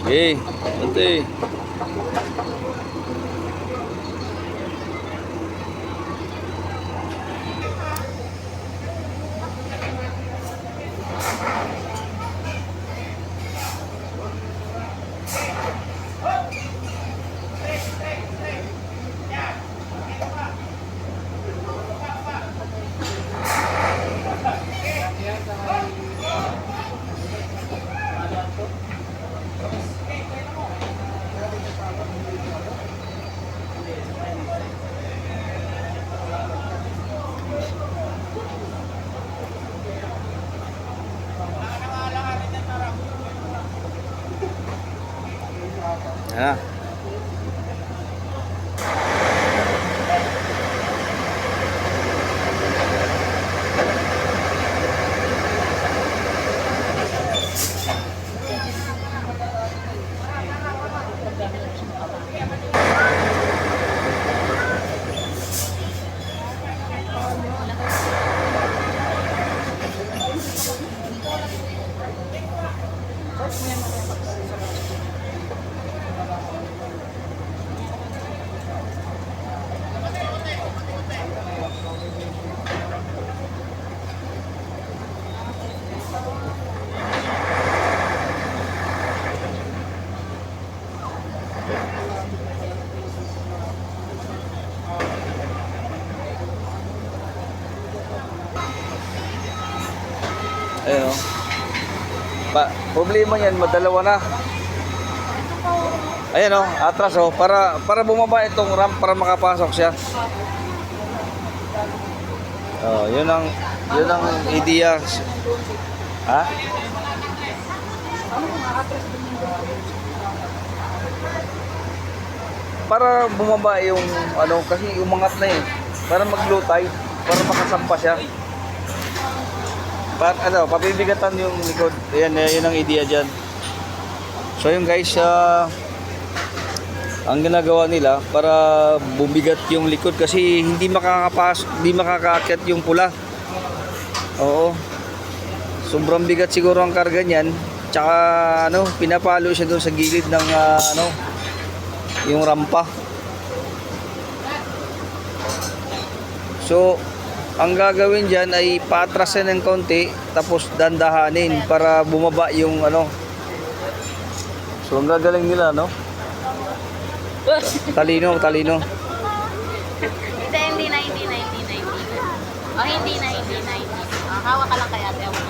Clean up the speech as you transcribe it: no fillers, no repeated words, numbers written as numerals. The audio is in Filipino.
Okay, ante. Ah. Ayun oh. Problema niyan, madalawa na. Ayan oh, atras oh, para bumaba itong ramp para makapasok siya. Oh, yun ang idea. Ha? Para bumaba yung ano, kasi umangat na eh. Para mag-low tide, para makasampa siya. Papibigatan yung likod. Ayan, yun ang idea dyan. So yun guys, ang ginagawa nila para bumigat yung likod kasi hindi makakaakyat yung pula. Oo. Sobrang bigat siguro ang karga niyan. Tsaka pinapalo siya doon sa gilid ng yung rampa. So ang gagawin dyan ay paatrasin ng konti tapos dandahanin para bumaba yung So ang gagaling nila talino. Hindi na. Oh, hindi na. Hawak ka lang kay ate.